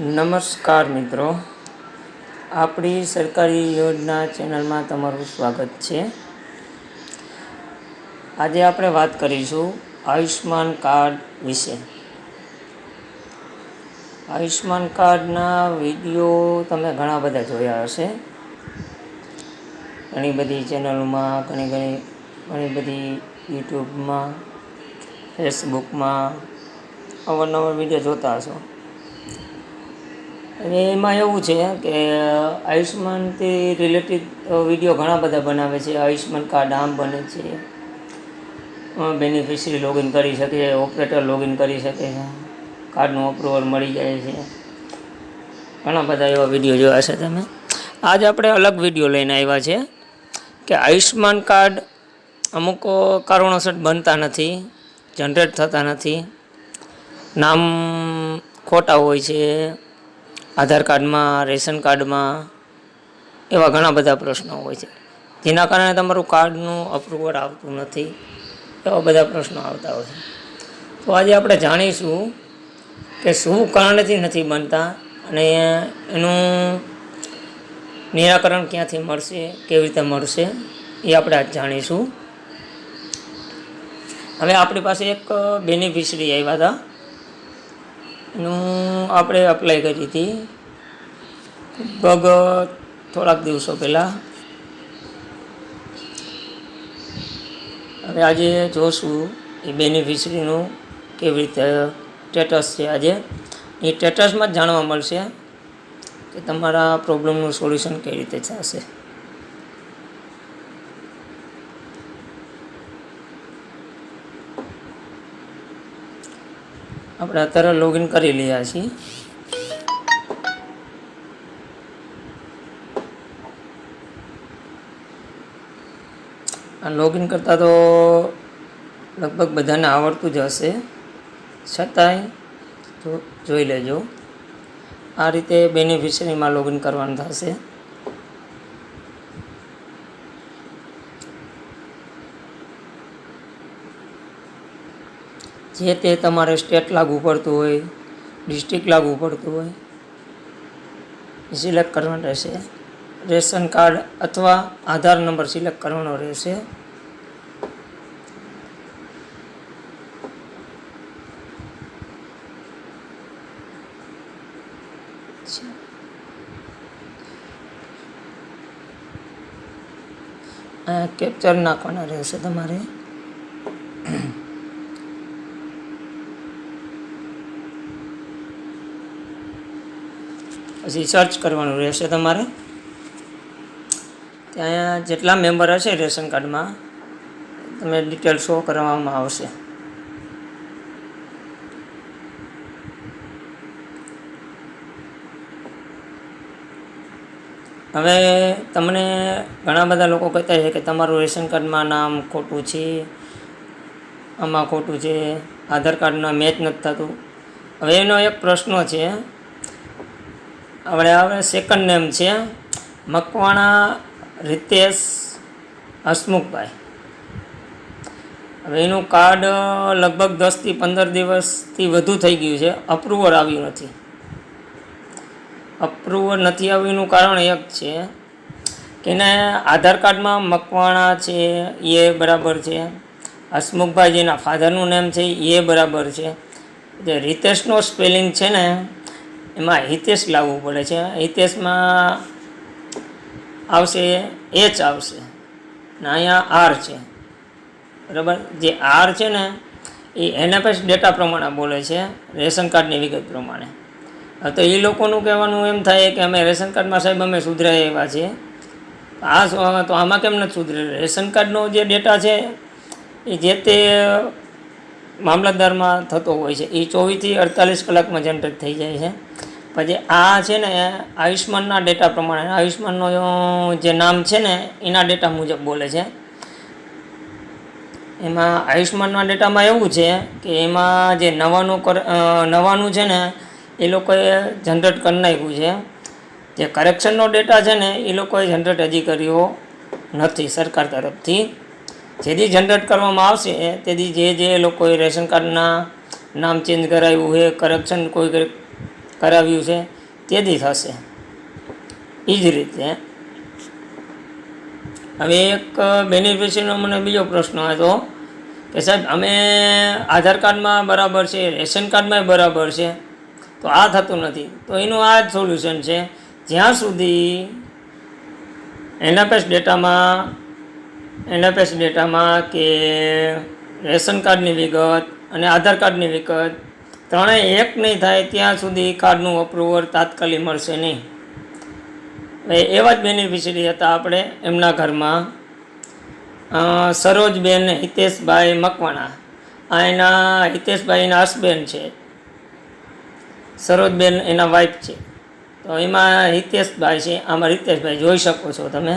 નમસ્કાર મિત્રો, આપણી સરકારી યોજના ચેનલમાં તમારું સ્વાગત છે. આજે આપણે વાત કરીશું આયુષ્માન કાર્ડ વિશે. આયુષ્માન કાર્ડના વિડીયો તમે ઘણા બધા જોયા હશે. ઘણી બધી ચેનલોમાં, ઘણી બધી યુટ્યુબમાં, ફેસબુકમાં અવારનવાર વિડીયો જોતા હશો. અને એમાં એવું છે કે આયુષ્માનથી રિલેટેડ વિડીયો ઘણા બધા બનાવે છે. આયુષ્માન કાર્ડ આમ બને છે, બેનિફિશરી લોગિન કરી શકે, ઓપરેટર લોગિન કરી શકે છે, કાર્ડનું અપ્રુવલ મળી જાય છે. ઘણા બધા એવા વિડીયો જોયા છે તમે. આજ આપણે અલગ વિડીયો લઈને આવ્યા છે કે આયુષ્માન કાર્ડ અમુક કારણોસર બનતા નથી, જનરેટ થતા નથી, નામ ખોટા હોય છે આધાર કાર્ડમાં, રેશન કાર્ડમાં, એવા ઘણા બધા પ્રશ્નો હોય છે, જેના કારણે તમારું કાર્ડનું અપ્રુવલ આવતું નથી. એવા બધા પ્રશ્નો આવતા હોય છે. તો આજે આપણે જાણીશું કે શું કારણથી નથી બનતા અને એનું નિરાકરણ ક્યાંથી મળશે, કેવી રીતે મળશે, એ આપણે આજ જાણીશું. હવે આપણી પાસે એક બેનિફિશરી આવ્યા હતા, એનું આપણે અપ્લાય કરી હતી લગભગ થોડાક દિવસો પહેલાં. હવે આજે જોશું એ બેનિફિશરીનું કેવી રીતે સ્ટેટસ છે. આજે એ સ્ટેટસમાં જ જાણવા મળશે કે તમારા પ્રોબ્લેમનું સોલ્યુશન કઈ રીતે થશે. આપણે અત્યારે લોગિન કરી રહ્યા છીએ. આ લોગિન કરતાં તો લગભગ બધાને આવડતું જ હશે, છતાંય જોઈ લેજો. આ રીતે બેનિફિશરીમાં લોગિન કરવાનું થશે. જે તે તમારે સ્ટેટ લાગુ પડતું હોય, ડિસ્ટ્રિક્ટ લાગુ પડતું હોય, સિલેક્ટ કરવાનું રહેશે. રેશન કાર્ડ અથવા આધાર નંબર સિલેક્ટ કરવાનો રહેશે. કેપ્ચર નાખવાના રહેશે તમારે. પછી સર્ચ કરવાનું રહેશે તમારે. ત્યાં જેટલા મેમ્બર હશે રેશન કાર્ડમાં તમને ડિટેલ શો કરવામાં આવશે. હવે તમને ઘણા બધા લોકો કહેતા છે કે તમારું રેશન કાર્ડમાં નામ ખોટું છે, આમાં ખોટું છે, આધાર કાર્ડના મેચ નથી થતું. હવે એનો એક પ્રશ્ન છે. હવે સેકન્ડ નેમ છે મકવાણા રિતેશ હસમુખભાઈ. હવે એનું કાર્ડ લગભગ 10 થી 15 દિવસથી વધુ થઈ ગયું છે, અપ્રુવલ આવ્યું નથી. અપ્રુવલ નથી આવ્યું કારણ એક છે કે એને આધાર કાર્ડમાં મકવાણા છે એ બરાબર છે, હસમુખભાઈ જેના ફાધરનું નેમ છે એ બરાબર છે. જે રિતેશનો સ્પેલિંગ છે ને એમાં હિતેશ લાવવું પડે છે. હિતેશમાં આવશે એચ આવશે ને અહીંયા આર છે, બરાબર. જે આર છે ને એ એનએફએસ ડેટા પ્રમાણે બોલે છે, રેશન કાર્ડની વિગત પ્રમાણે. તો એ લોકોનું કહેવાનું એમ થાય કે અમે રેશન કાર્ડમાં સાહેબ અમે સુધરાય એવા છીએ. તો આમાં કેમ નથી સુધરે? રેશન કાર્ડનો જે ડેટા છે એ જે તે મામલતદારમાં થતો હોય છે, એ 24 થી 48 કલાકમાં જનરેટ થઈ જાય છે. પછી આ છે ને આયુષ્માનના ડેટા પ્રમાણે, આયુષ્માનનો જે નામ છે ને એના ડેટા મુજબ બોલે છે. એમાં આયુષ્માનના ડેટામાં એવું છે કે એમાં જે નવાનું છે ને એ લોકોએ જનરેટ કરી નાખ્યું છે. જે કરેક્શનનો ડેટા છે ને એ લોકોએ જનરેટ હજી કર્યો નથી સરકાર તરફથી. જેથી જનરેટ કરવામાં આવશે તેથી જે લોકોએ રેશન કાર્ડના નામ ચેન્જ કરાવ્યું છે, કરેક્શન કોઈ કરાવ્યું છે તેથી થશે. એ જ રીતે હવે એક બેનિફિશરીનો મને બીજો પ્રશ્ન હતો કે સાહેબ અમે આધાર કાર્ડમાં બરાબર છે, રેશન કાર્ડમાં બરાબર છે, તો આ થતું નથી. તો એનું આ જ સોલ્યુશન છે, જ્યાં સુધી એનએફએસ ડેટામાં કે રેશન કાર્ડની વિગત અને આધાર કાર્ડની વિગત ત્રણેય એક નહીં થાય ત્યાં સુધી કાર્ડનું અપ્રુવલ તાત્કાલિક મળશે નહીં. એવા જ બેનિફિશરી હતા આપણે એમના ઘરમાં સરોજબેન હિતેશભાઈ મકવાણા. આ એના હિતેશભાઈના હસબેન્ડ છે, સરોજબેન એના વાઈફ છે. તો એમાં હિતેશભાઈ છે, આમાં હિતેશભાઈ જોઈ શકો છો તમે.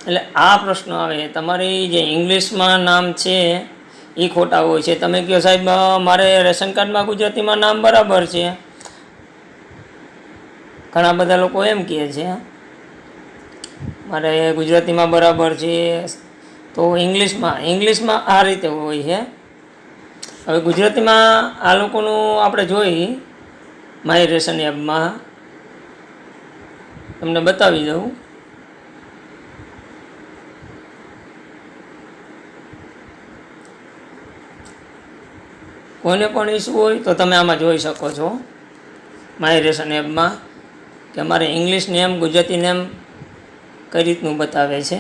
એટલે આ પ્રશ્ન આવે તમારી જે ઇંગ્લિશમાં નામ છે એ ખોટા હોય છે. તમે કહો સાહેબ મારે રેશન કાર્ડમાં ગુજરાતીમાં નામ બરાબર છે, ઘણા બધા લોકો એમ કહે છે મારે ગુજરાતીમાં બરાબર છે, તો ઇંગ્લિશમાં આ રીતે હોય છે. હવે ગુજરાતીમાં આ લોકોનું આપણે જોઈ માય રેશન એપમાં તમને બતાવી દઉં. કોઈને પણ ઇસ્યુ હોય તો તમે આમાં જોઈ શકો છો માય રેશન એપમાં કે અમારે ઇંગ્લિશ નેમ ગુજરાતી નેમ કઈ રીતનું બતાવે છે.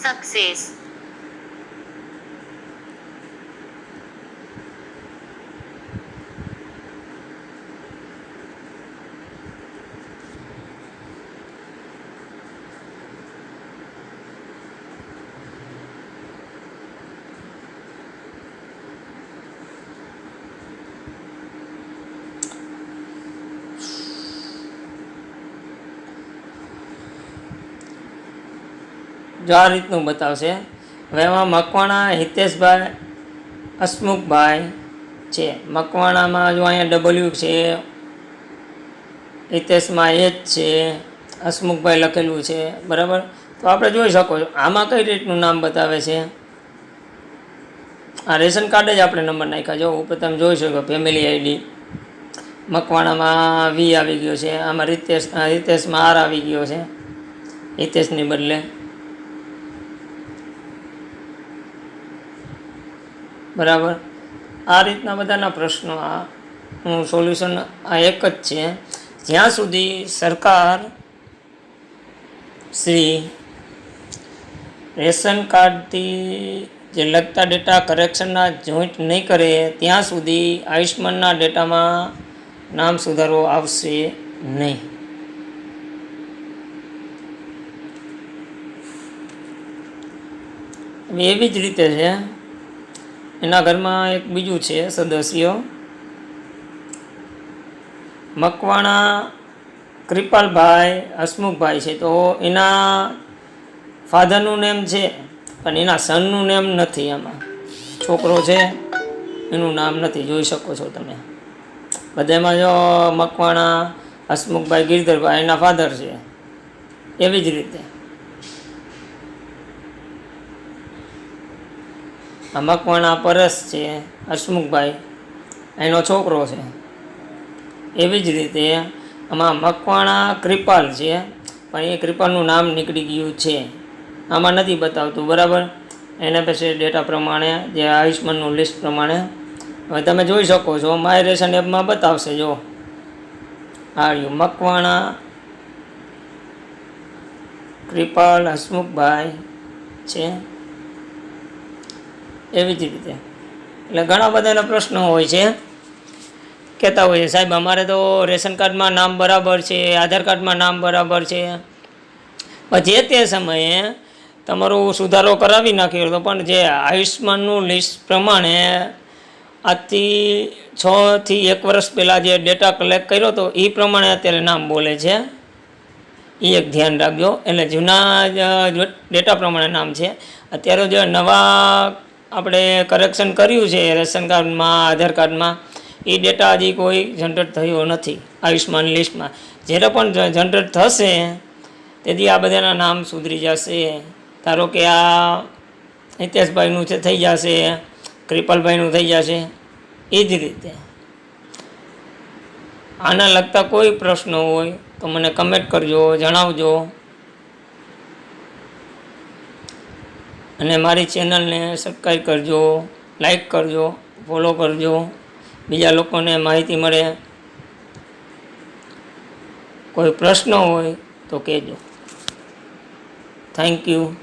સક્સેસ. જો આ રીતનું બતાવશે. હવે એમાં મકવાણા હિતેશભાઈ હસમુખભાઈ છે. મકવાણામાં જો અહીંયા ડબલ્યુ છે, હિતેશમાં એ જ છે, હસમુખભાઈ લખેલું છે, બરાબર. તો આપણે જોઈ શકો છો આમાં કઈ રીતનું નામ બતાવે છે. આ રેશન કાર્ડ જ આપણે નંબર નાખ્યા. જો ઉપર તમે જોઈ શકો ફેમિલી આઈડી મકવાણામાં વી આવી ગયો છે, આમાં હિતેશમાં આર આવી ગયો છે હિતેશની બદલે, બરાબર. આ રીતના બધાના પ્રશ્નો નું સોલ્યુશન આ એક જ છે. જ્યાં સુધી સરકાર શ્રી રેશન કાર્ડથી જે લગતા ડેટા કરેક્શનના જોઈન્ટ નહીં કરે ત્યાં સુધી આયુષ્માનના ડેટામાં નામ સુધારો આવશે નહીં. એવી જ રીતે છે એના ઘરમાં એક બીજું છે સદસ્ય મકવાણા કૃપાલભાઈ હસમુખભાઈ છે. તો એના ફાધરનું નેમ છે પણ એના સનનું નેમ નથી. આમાં છોકરો છે એનું નામ નથી, જોઈ શકો છો તમે બધામાં. જો મકવાણા હસમુખભાઈ ગિરધરભાઈ એના ફાધર છે. એવી જ રીતે આ મકવાણા પરેશ છે, હસમુખભાઈ એનો છોકરો છે. એવી જ રીતે આમાં મકવાણા કૃપાલ છે પણ એ કૃપાલનું નામ નીકળી ગયું છે, આમાં નથી બતાવતું, બરાબર. એના પછી ડેટા પ્રમાણે જે આયુષ્માનનું લિસ્ટ પ્રમાણે હવે તમે જોઈ શકો છો માય રેશન એપમાં બતાવશે. જો આ રહ્યું મકવાણા કૃપાલ હસમુખભાઈ છે. એવી જ રીતે એટલે ઘણા બધાના પ્રશ્નો હોય છે, કહેતા હોય છે સાહેબ અમારે તો રેશન કાર્ડમાં નામ બરાબર છે, આધાર કાર્ડમાં નામ બરાબર છે, પણ જે તે સમયે તમારું સુધારો કરાવી નાખ્યો હતો પણ જે આયુષ્માનનું લિસ્ટ પ્રમાણે આજથી 6 થી 1 વર્ષ પહેલાં જે ડેટા કલેક્ટ કર્યો હતો એ પ્રમાણે અત્યારે નામ બોલે છે. એ એક ધ્યાન રાખજો. એટલે જૂના ડેટા પ્રમાણે નામ છે. અત્યારે જે નવા આપણે કરેક્શન કર્યું છે રેશન કાર્ડમાં આધાર કાર્ડમાં એ ડેટા હજી કોઈ જનરેટ થયો નથી આયુષ્માન લિસ્ટમાં. જ્યારે પણ જનરેટ થશે તેથી આ બધાના નામ સુધરી જશે. ધારો કે આ હિતેશભાઈનું છે થઈ જશે, કૃપાલભાઈનું થઈ જશે. એ જ રીતે આના લગતા કોઈ પ્રશ્ન હોય તો મને કમેન્ટ કરજો, જણાવજો. અને મારી ચેનલને સબસ્ક્રાઈબ કરજો, લાઈક કરજો, ફોલો કરજો, બીજા લોકોને માહિતી મળે. કોઈ પ્રશ્ન હોય તો કહેજો. Thank you.